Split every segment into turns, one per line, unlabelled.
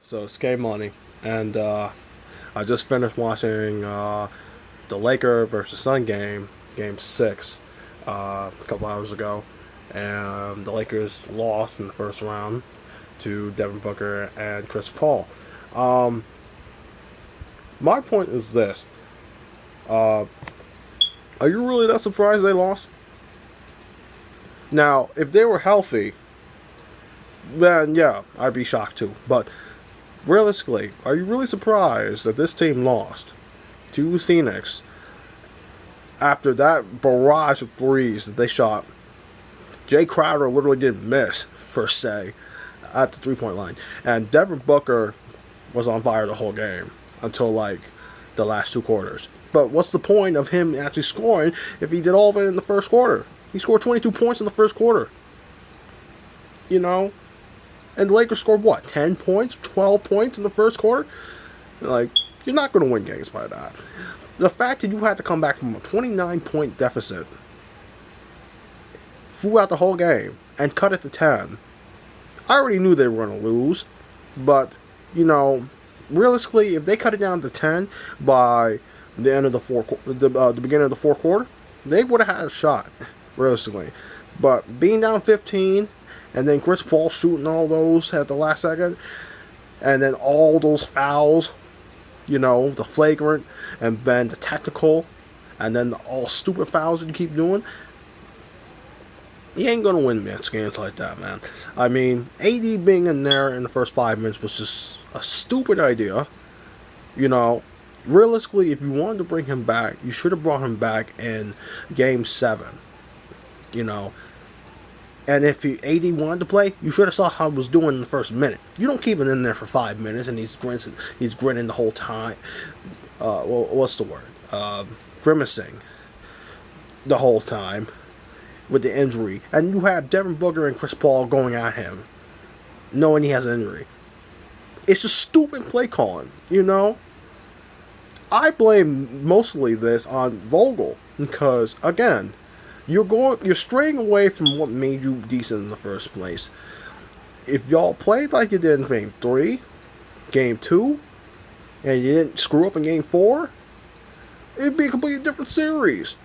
So it's game money, and I just finished watching the Laker versus Sun game, Game Six, a couple hours ago, and the Lakers lost in the first round to Devin Booker and Chris Paul. Um, my point is this: uh, are you really that surprised they lost? Now, if they were healthy, then yeah, I'd be shocked too. But realistically, are you really surprised that this team lost to Phoenix after that barrage of threes that they shot? Jay Crowder literally didn't miss, per se, at the 3 point line. And Devin Booker was on fire the whole game until like the last two quarters. But what's the point of him actually scoring if he did all of it in the first quarter? He scored 22 points in the first quarter. You know? And the Lakers scored what? 10 points? 12 points in the first quarter? Like, you're not going to win games by that. The fact that you had to come back from a 29-point deficit throughout the whole game and cut it to 10. I already knew they were going to lose, but, realistically, if they cut it down to 10 by the end of the beginning of the fourth quarter, they would have had a shot, realistically. But being down 15, and then Chris Paul shooting all those at the last second, and then all those fouls, the flagrant, and then the technical, and then all stupid fouls that you keep doing, you ain't gonna win games like that, man. I mean, AD being in there in the first 5 minutes was just a stupid idea. Realistically, if you wanted to bring him back, you should have brought him back in Game 7. And if AD wanted to play, you should have saw how he was doing in the first minute. You don't keep him in there for 5 minutes and he's grinning the whole time. What's the word? Grimacing the whole time with the injury. And you have Devin Booker and Chris Paul going at him, knowing he has an injury. It's just stupid play calling, I blame mostly this on Vogel because, again, you're straying away from what made you decent in the first place. If y'all played like you did in Game 3, Game 2, and you didn't screw up in Game 4, it'd be a completely different series.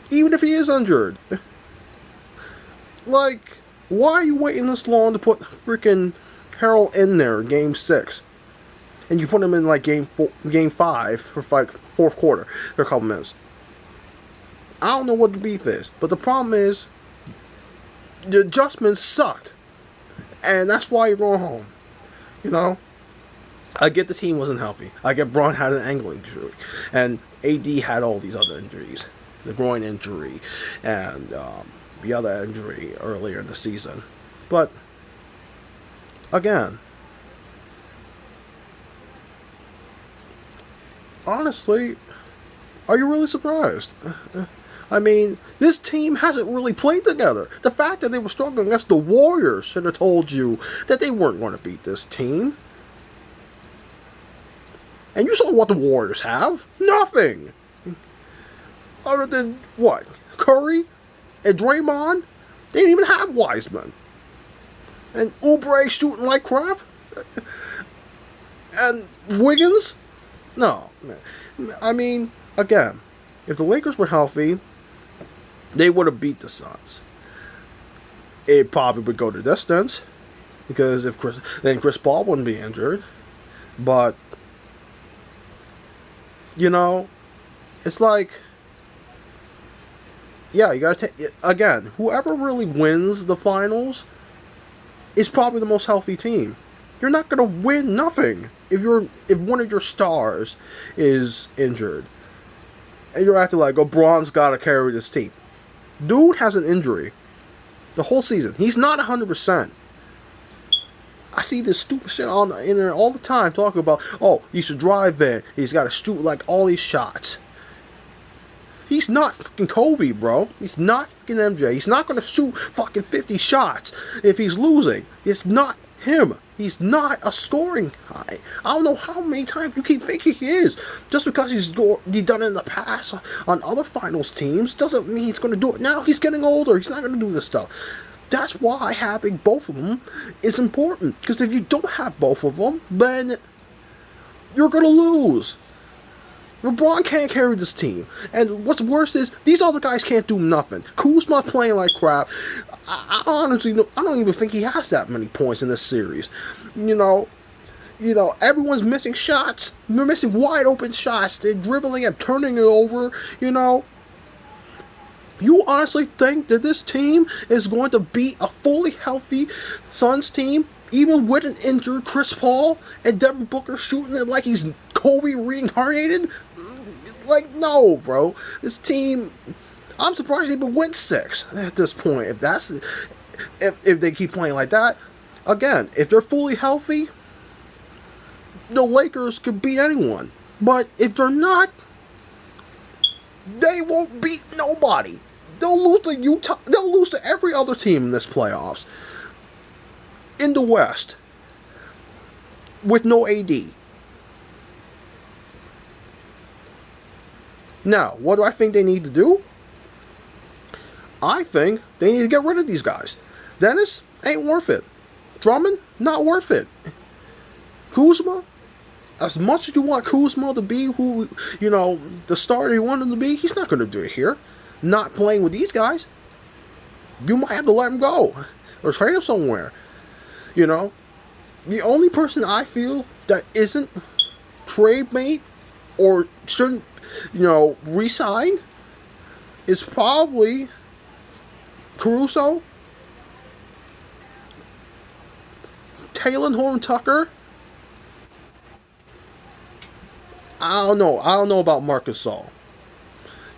Even if he is injured. Like, why are you waiting this long to put freaking Harold in there in Game 6? And you put him in like Game 5 for like fourth quarter for a couple minutes. I don't know what the beef is, but the problem is the adjustments sucked, and that's why you're going home. I get the team wasn't healthy. I get Braun had an ankle injury, and AD had all these other injuries, the groin injury, and the other injury earlier in the season. But again, honestly, are you really surprised? I mean, this team hasn't really played together. The fact that they were struggling against the Warriors should have told you that they weren't going to beat this team. And you saw what the Warriors have. Nothing. Other than, what? Curry and Draymond? They didn't even have Wiseman. And Oubre shooting like crap? And Wiggins? No, man. I mean, again, if the Lakers were healthy, they would have beat the Suns. It probably would go to distance because then Chris Paul wouldn't be injured. But it's like, yeah, you gotta take again. Whoever really wins the finals is probably the most healthy team. You're not gonna win nothing if one of your stars is injured. And you're acting like, Braun's got to carry this team. Dude has an injury the whole season. He's not 100%. I see this stupid shit on the internet all the time talking about, he should drive in. He's got to shoot like all these shots. He's not fucking Kobe, bro. He's not fucking MJ. He's not going to shoot fucking 50 shots if he's losing. It's not him. He's not a scoring guy. I don't know how many times you keep thinking he is. Just because he's done it in the past on other finals teams doesn't mean he's going to do it now. He's getting older. He's not going to do this stuff. That's why having both of them is important. Because if you don't have both of them, then you're going to lose. LeBron can't carry this team. And what's worse is, these other guys can't do nothing. Kuzma playing like crap. I honestly, I don't even think he has that many points in this series. You know, everyone's missing shots. They're missing wide open shots. They're dribbling and turning it over, You honestly think that this team is going to beat a fully healthy Suns team, even with an injured Chris Paul and Devin Booker shooting it like he's Kobe reincarnated? Like, no, bro. This team, I'm surprised they even went 6 at this point. If they keep playing like that, again, if they're fully healthy, the Lakers could beat anyone. But if they're not, they won't beat nobody. They'll lose to Utah. They'll lose to every other team in this playoffs. In the West. With no AD. Now, what do I think they need to do? I think they need to get rid of these guys. Dennis ain't worth it. Drummond, not worth it. Kuzma, as much as you want Kuzma to be the starter you want him to be, he's not going to do it here. Not playing with these guys. You might have to let him go. Or trade him somewhere. The only person I feel that isn't trade mate or shouldn't, re-sign is probably Caruso, Talen Horton-Tucker. I don't know about Marc Gasol.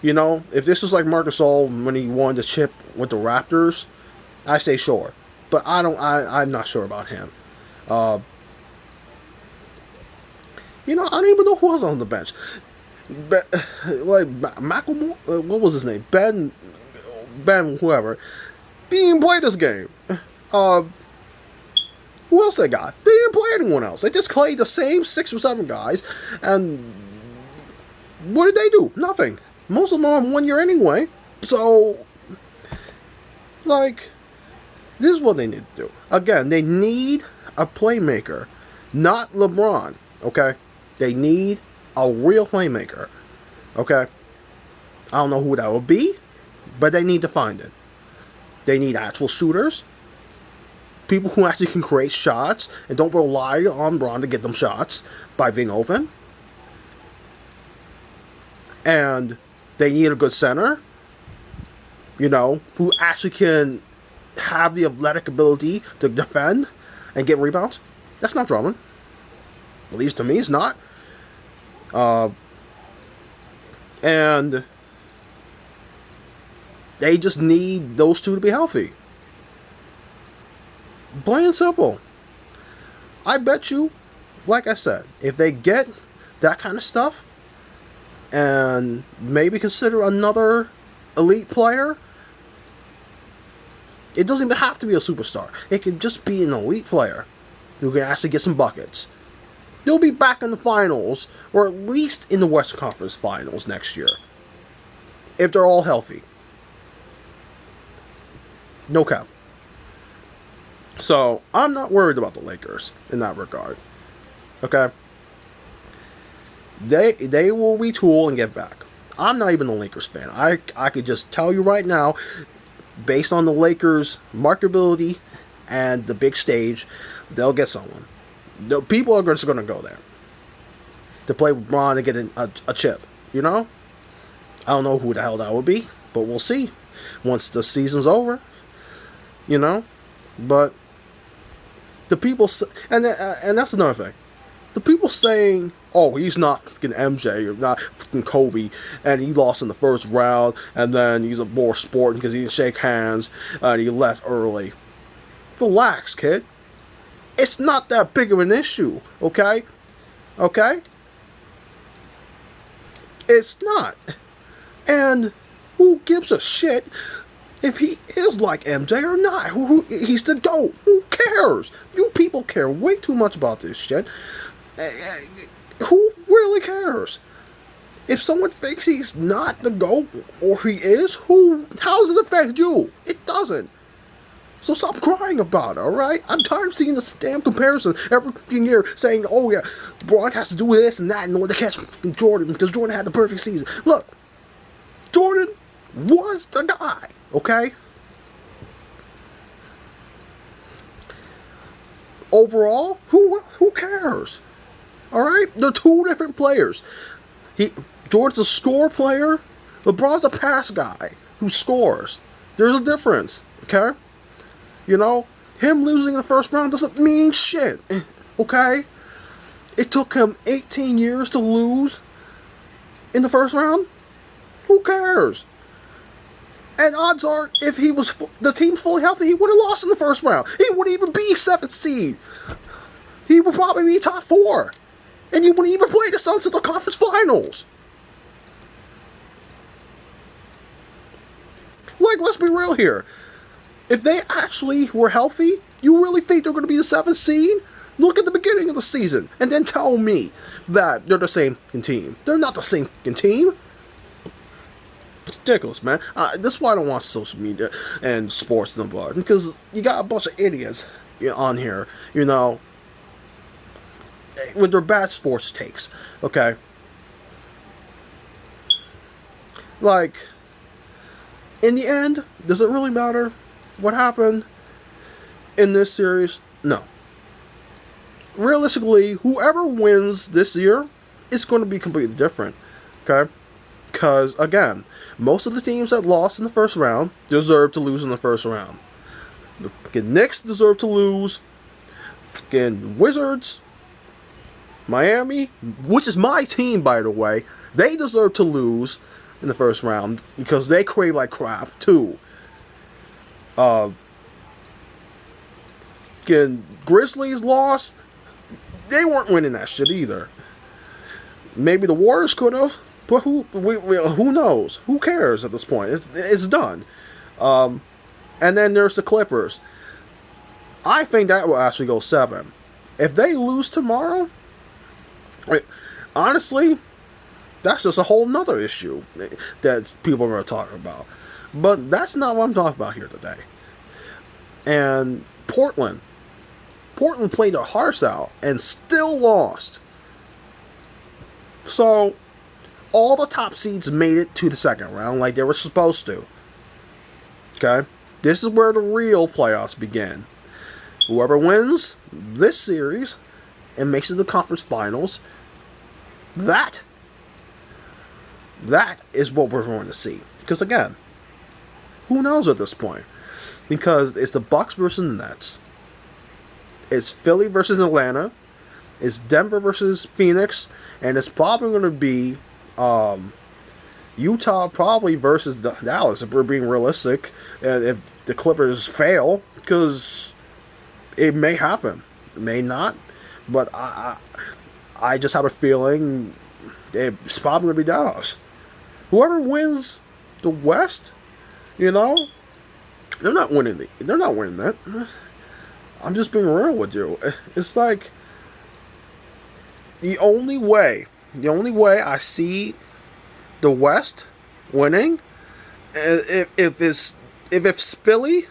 If this was like Marc Gasol when he won the chip with the Raptors, I say sure. But I'm not sure about him. I don't even know who else on the bench. Like Macklemore, what was his name? Ben, whoever. He didn't play this game. Who else they got? They didn't play anyone else. They just played the same 6 or 7 guys, and what did they do? Nothing. Most of them are on 1 year anyway. So, this is what they need to do. Again, they need a playmaker, not LeBron. Okay, they need a real playmaker. Okay, I don't know who that will be, but they need to find it. They need actual shooters. People who actually can create shots and don't rely on Bron to get them shots by being open. And they need a good center, who actually can have the athletic ability to defend and get rebounds. That's not Drummond. At least to me, it's not. And they just need those two to be healthy. Plain and simple. I bet you, like I said, if they get that kind of stuff and maybe consider another elite player, it doesn't even have to be a superstar. It could just be an elite player who can actually get some buckets. They'll be back in the finals, or at least in the Western Conference Finals next year, if they're all healthy. No cap. So, I'm not worried about the Lakers in that regard. Okay? They will retool and get back. I'm not even a Lakers fan. I could just tell you right now, based on the Lakers' marketability and the big stage, they'll get someone. The people are just going to go there to play with Bron and get a chip. I don't know who the hell that would be, but we'll see once the season's over. But the people, and that's another thing. The people saying, "Oh, he's not fucking MJ or not fucking Kobe, and he lost in the first round, and then he's a more sport because he didn't shake hands and he left early." Relax, kid. It's not that big of an issue, okay? Okay? It's not. And who gives a shit if he is like MJ or not? He's the GOAT. Who cares? You people care way too much about this shit. Who really cares? If someone thinks he's not the GOAT, or he is, how does it affect you? It doesn't. So stop crying about it, alright? I'm tired of seeing this damn comparison every fucking year saying, oh yeah, LeBron has to do this and that in order to catch Jordan because Jordan had the perfect season. Look, Jordan was the guy, okay? Overall, who cares? Alright? They're two different players. Jordan's a score player, LeBron's a pass guy who scores. There's a difference, okay? You know, him losing the first round doesn't mean shit, okay? It took him 18 years to lose in the first round. Who cares? And odds are, if he was the team fully healthy, he would have lost in the first round. He wouldn't even be 7th seed. He would probably be top 4. And you wouldn't even play the Suns in the conference finals. Like, let's be real here. If they actually were healthy, you really think they're going to be the 7th seed? Look at the beginning of the season, and then tell me that they're the same team. They're not the same team. It's ridiculous, man. This is why I don't watch social media and sports no more, because you got a bunch of idiots on here, you know, with their bad sports takes, okay? Like, in the end, does it really matter what happened in this series? No. Realistically, whoever wins this year is going to be completely different, okay? Because, again, most of the teams that lost in the first round deserve to lose in the first round. The fucking Knicks deserve to lose. Fucking Wizards, Miami, which is my team, by the way, they deserve to lose in the first round because they crave like crap, too. Grizzlies lost. They weren't winning that shit either. Maybe the Warriors could have, but who knows? Who cares at this point? It's done. And then there's the Clippers. I think that will actually go 7. If they lose tomorrow, honestly, that's just a whole nother issue that people are going to talk about. But that's not what I'm talking about here today. And Portland played their hearts out and still lost. So, all the top seeds made it to the second round like they were supposed to. Okay? This is where the real playoffs begin. Whoever wins this series and makes it to the conference finals, that is what we're going to see. Because again, who knows at this point? Because it's the Bucks versus the Nets. It's Philly versus Atlanta. It's Denver versus Phoenix. And it's probably going to be Utah probably versus Dallas, if we're being realistic. And if the Clippers fail, because it may happen. It may not. But I just have a feeling it's probably going to be Dallas. Whoever wins the West, you know, they're not winning that. I'm just being real with you. It's like the only way I see the West winning, if it's Philly,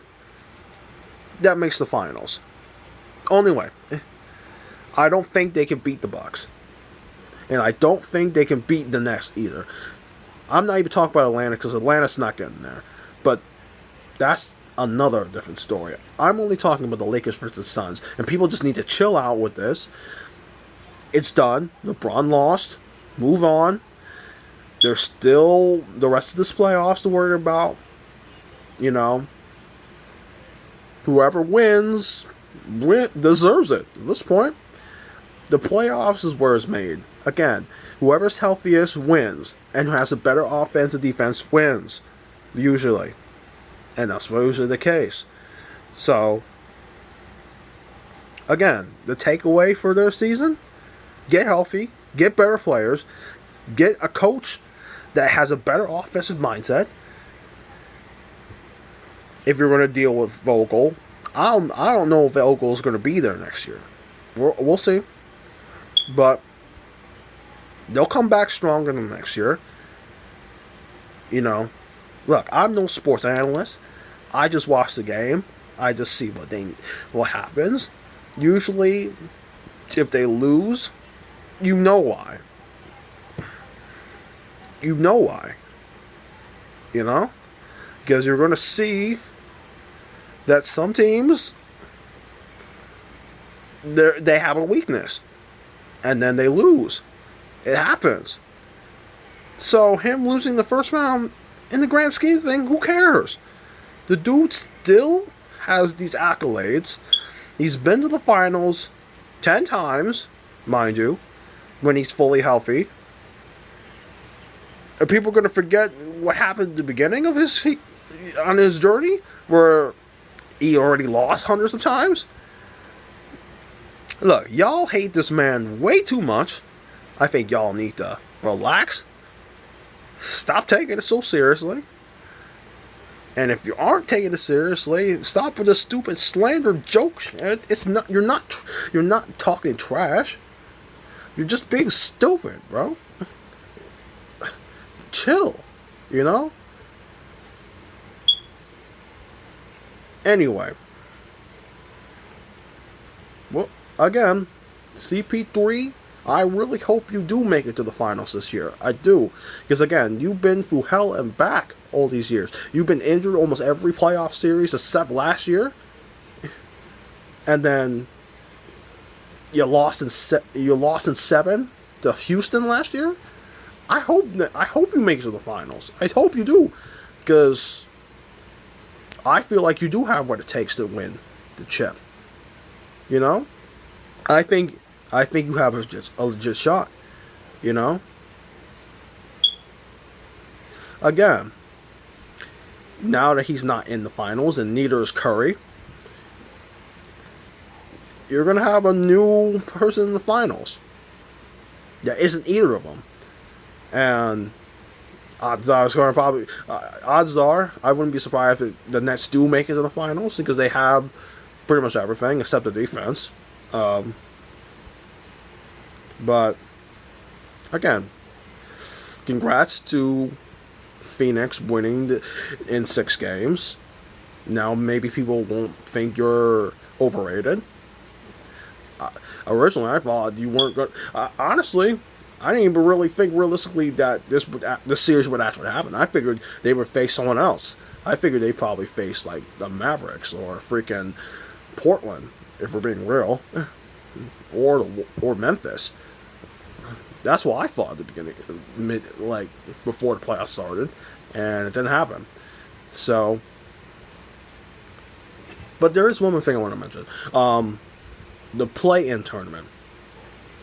that makes the finals. Only way. I don't think they can beat the Bucks, and I don't think they can beat the Nets either. I'm not even talking about Atlanta because Atlanta's not getting there, but that's another different story. I'm only talking about the Lakers versus Suns, and people just need to chill out with this. It's done. LeBron lost. Move on. There's still the rest of this playoffs to worry about. You know, whoever wins deserves it at this point. The playoffs is where it's made. Again, whoever's healthiest wins, and who has a better offense and defense wins, usually. And that's usually the case. So, again, the takeaway for their season, get healthy, get better players, get a coach that has a better offensive mindset. If you're going to deal with Vogel, I don't know if Vogel is going to be there next year. We'll see. But they'll come back stronger than next year. You know, look, I'm no sports analyst. I just watch the game. I just see what happens. Usually, if they lose, you know why. You know why. You know? Because you're going to see that some teams, they have a weakness. And then they lose. It happens. So him losing the first round, in the grand scheme of things, who cares? The dude still has these accolades. He's been to the finals 10 times, mind you, when he's fully healthy. Are people going to forget what happened at the beginning of on his journey, where he already lost hundreds of times? Look, y'all hate this man way too much. I think y'all need to relax. Stop taking it so seriously. And if you aren't taking it seriously, stop with the stupid slander jokes. It's not. You're not talking trash. You're just being stupid, bro. Chill, you know? Anyway. Well, again, CP3, I really hope you do make it to the finals this year. I do. Because again, you've been through hell and back all these years. You've been injured almost every playoff series except last year. And then you lost in 7 to Houston last year. I hope you make it to the finals. I hope you do, because I feel like you do have what it takes to win the chip. You know, I think you have a legit shot. You know. Again, now that he's not in the finals and neither is Curry, you're gonna have a new person in the finals. That isn't either of them. And odds are, I wouldn't be surprised if the Nets do make it to the finals, because they have pretty much everything except the defense. But again, congrats to Phoenix winning in 6 games. Now maybe people won't think you're overrated. Originally, I thought you weren't good. Honestly, I didn't even really think realistically that this series would actually happen. I figured they would face someone else. I figured they'd probably face like the Mavericks or freaking Portland, if we're being real, or Memphis. That's what I thought at the beginning, before the playoffs started, and it didn't happen. So, but there is one more thing I want to mention. The play-in tournament.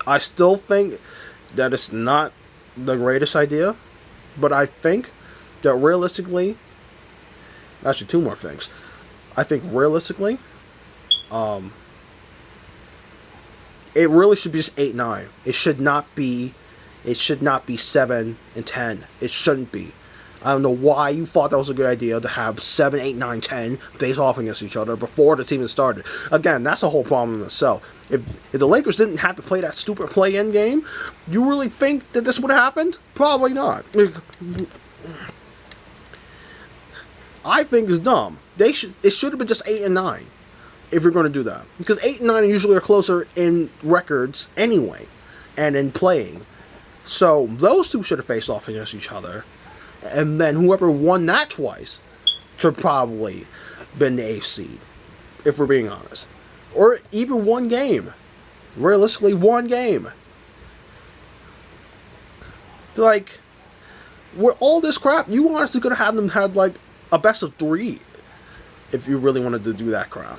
I still think that it's not the greatest idea, but I think that realistically, actually 2 more things. I think realistically, it really should be just 8-9. It should not be 7 and 10. It shouldn't be. I don't know why you thought that was a good idea to have 7, 8, 9, 10 face off against each other before the team had started. Again, that's a whole problem in itself. If the Lakers didn't have to play that stupid play-in game, you really think that this would have happened? Probably not. I think it's dumb. It should have been just 8 and 9 if you're going to do that, because 8 and 9 usually are closer in records anyway, and in playing. So those two should have faced off against each other. And then whoever won that twice should probably been the 8th seed, if we're being honest. Or even 1 game. Realistically, 1 game. Like, with all this crap, you honestly could have had them had like a best of 3 if you really wanted to do that crap.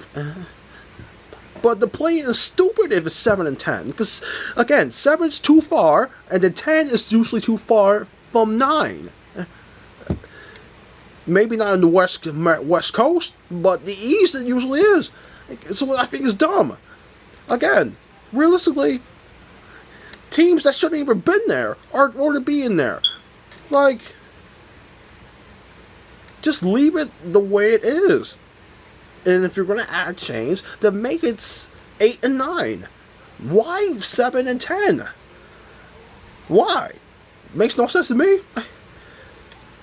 But the play is stupid if it's 7 and 10. Because, again, 7's too far, and then 10 is usually too far from 9. Maybe not in the West Coast, but the East it usually is. So I think it's dumb. Again, realistically, teams that shouldn't even been there aren't going to be in there. Like, just leave it the way it is. And if you're going to add change, then make it 8 and 9. Why 7 and 10? Why? Makes no sense to me.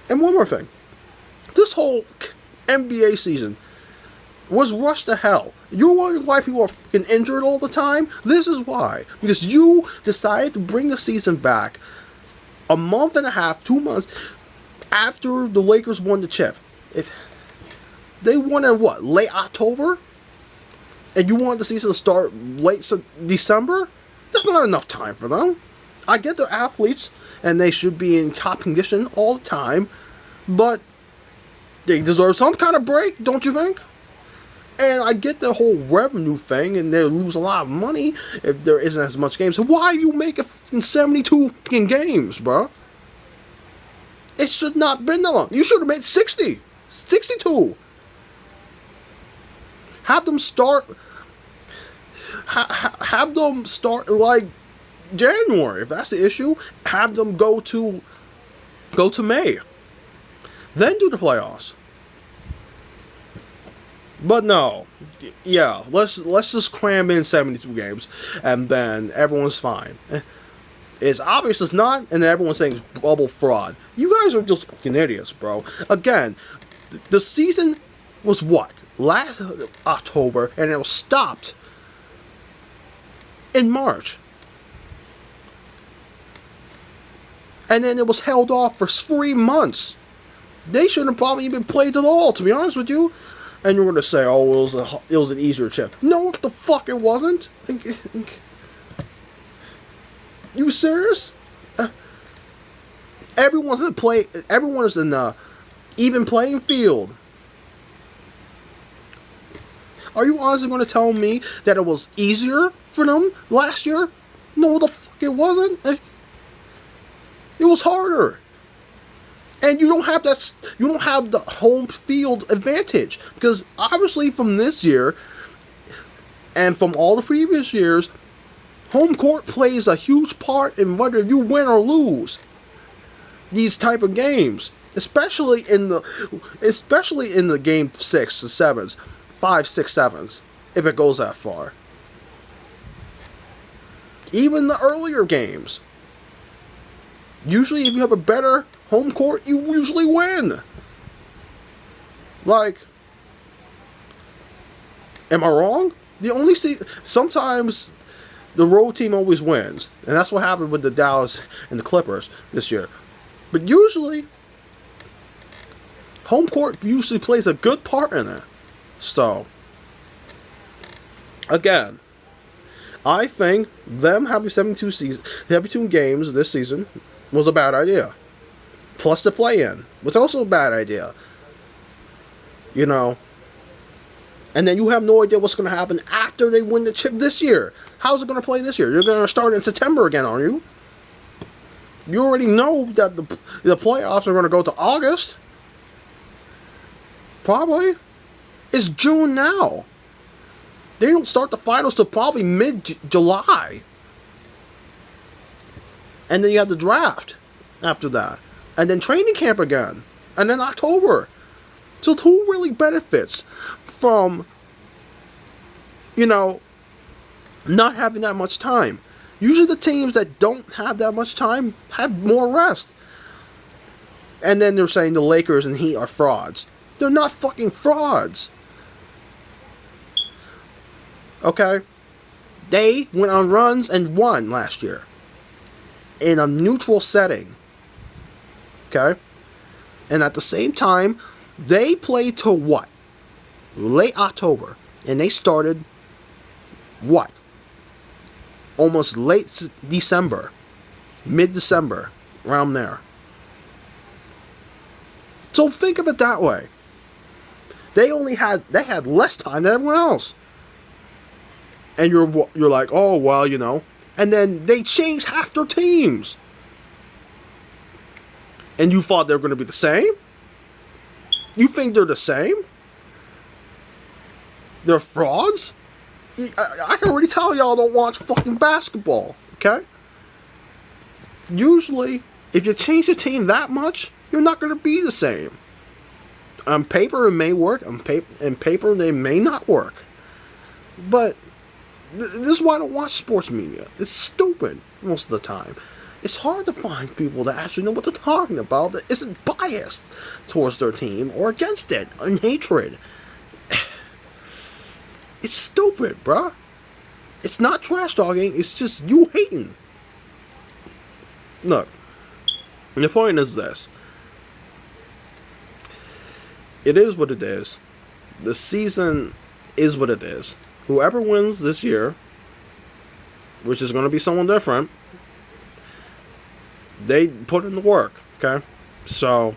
And one more thing. This whole NBA season, was rushed to hell. You're wondering why people are fucking injured all the time? This is why. Because you decided to bring the season back a month and a half, 2 months after the Lakers won the chip. If they won in what, late October? And you wanted the season to start late December? That's not enough time for them. I get they're athletes and they should be in top condition all the time, but they deserve some kind of break, don't you think? And I get the whole revenue thing, and they lose a lot of money if there isn't as much games. So why are you making 72 games, bro? It should not have been that long. You should have made 60. 62. Have them start... have them start, like, January. If that's the issue, have them go to May. Then do the playoffs. But no, yeah, let's just cram in 72 games, and then everyone's fine. It's obvious it's not, and everyone's saying it's bubble fraud. You guys are just fucking idiots, bro. Again, the season was what? Last October, and it was stopped in March. And then it was held off for 3 months. They shouldn't have probably even played at all, to be honest with you. And you're going to say, oh, it was an easier chip. No, what the fuck it wasn't? You serious? Everyone is in the even playing field. Are you honestly going to tell me that it was easier for them last year? No, the fuck it wasn't. It was harder. And you don't have that. You don't have the home field advantage, because obviously from this year and from all the previous years, home court plays a huge part in whether you win or lose these type of games, especially in the game 6 to 7s, 5, 6, 7s, if it goes that far. Even the earlier games. Usually, if you have a better home court, you usually win. Like, am I wrong? Sometimes the road team always wins, and that's what happened with the Dallas and the Clippers this year. But usually, home court usually plays a good part in it. So, again, I think them having 72 games this season was a bad idea. Plus the play-in was also a bad idea. You know. And then you have no idea what's going to happen after they win the chip this year. How's it going to play this year? You're going to start in September again, aren't you? You already know that the playoffs are going to go to August. Probably. It's June now. They don't start the finals till probably mid-July. And then you have the draft after that. And then training camp again. And then October. So who really benefits from, not having that much time? Usually the teams that don't have that much time have more rest. And then they're saying the Lakers and Heat are frauds. They're not fucking frauds. Okay? They went on runs and won last year. In a neutral setting. Okay? And at the same time, they played to what? Late October. And they started what? Almost late December. Mid-December. Around there. So think of it that way. They had less time than everyone else. And you're like, oh, well, And then they changed half their teams. And you thought they were going to be the same? You think they're the same? They're frauds? I can already tell y'all don't watch fucking basketball, okay? Usually, if you change the team that much, you're not going to be the same. On paper, it may work. On paper, they may not work. But this is why I don't watch sports media. It's stupid most of the time. It's hard to find people that actually know what they're talking about that isn't biased towards their team or against it in hatred. It's stupid, bruh. It's not trash talking, it's just you hating. Look, the point is this. It is what it is. The season is what it is. Whoever wins this year, which is going to be someone different, they put in the work, okay? So,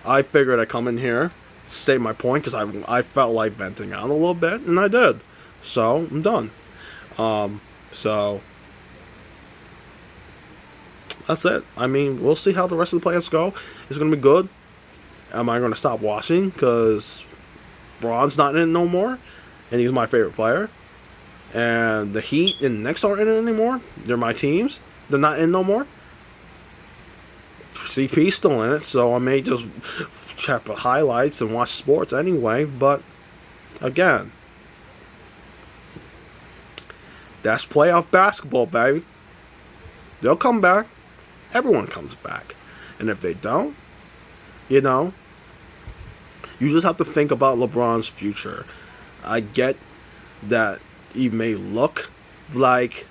I figured I'd come in here, state my point, because I felt like venting out a little bit, and I did. So, I'm done. So, that's it. I mean, we'll see how the rest of the playoffs go. It's going to be good. Am I going to stop watching because Braun's not in it no more, and he's my favorite player? And the Heat and the Knicks aren't in it anymore. They're my teams. They're not in no more. CP's still in it, so I may just check the highlights and watch sports anyway. But again, that's playoff basketball, baby. They'll come back. Everyone comes back. And if they don't, you know, you just have to think about LeBron's future. I get that he may look like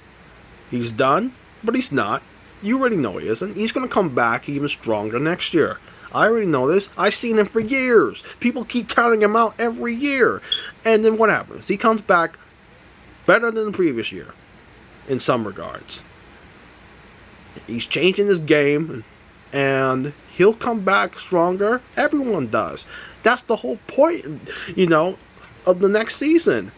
he's done, but he's not. You already know he isn't. He's going to come back even stronger next year. I already know this. I've seen him for years. People keep counting him out every year. And then what happens? He comes back better than the previous year in some regards. He's changing his game, and he'll come back stronger. Everyone does. That's the whole point, you know, of the next season.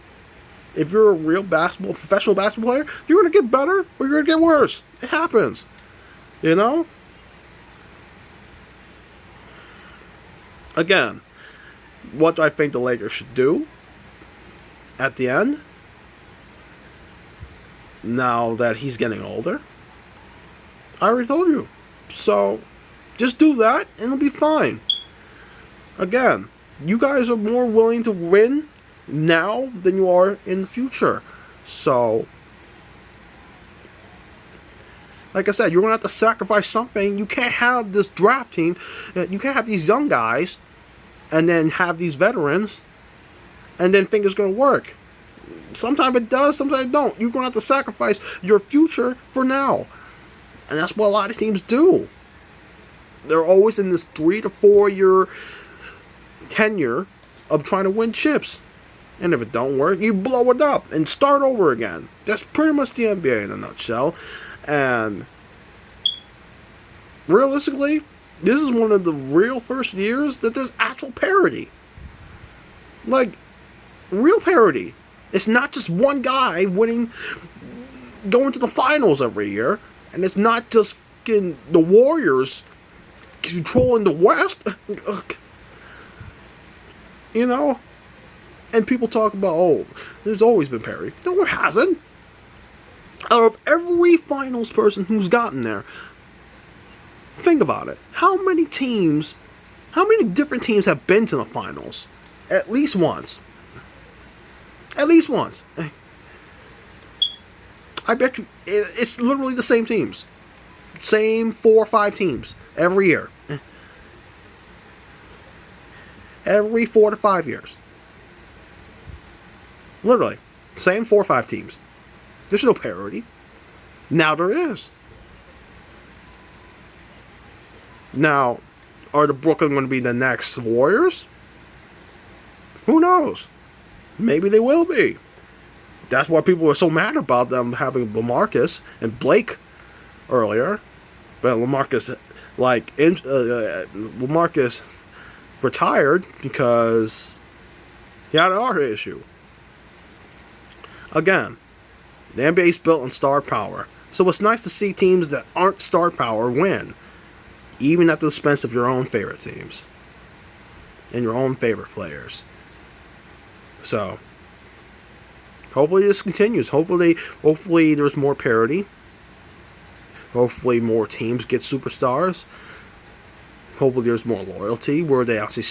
If you're a real professional basketball player, you're going to get better or you're going to get worse. It happens. You know? Again, what do I think the Lakers should do at the end? Now that he's getting older? I already told you. So, just do that and it'll be fine. Again, you guys are more willing to win now than you are in the future. So, like I said, you're going to have to sacrifice something. You can't have this draft team. You can't have these young guys and then have these veterans and then think it's going to work. Sometimes it does, sometimes it don't. You're going to have to sacrifice your future for now. And that's what a lot of teams do. They're always in this 3 to 4 year tenure of trying to win chips. And if it don't work, you blow it up and start over again. That's pretty much the NBA in a nutshell. And realistically, this is one of the real first years that there's actual parity. Like, real parity. It's not just one guy winning, going to the finals every year. And it's not just fucking the Warriors controlling the West. You know? And people talk about, oh, there's always been parity. No, there hasn't. Out of every finals person who's gotten there, think about it. How many different teams have been to the finals? At least once. At least once. I bet you it's literally the same teams. Same 4 or 5 teams every year. Every 4 to 5 years. Literally. Same 4 or 5 teams. There's no parity. Now there is. Now, are the Brooklyn going to be the next Warriors? Who knows? Maybe they will be. That's why people were so mad about them having LaMarcus and Blake earlier. But LaMarcus, LaMarcus retired because he had an art issue. Again, the NBA is built on star power. So it's nice to see teams that aren't star power win. Even at the expense of your own favorite teams. And your own favorite players. So, hopefully this continues. Hopefully there's more parity. Hopefully more teams get superstars. Hopefully there's more loyalty where they actually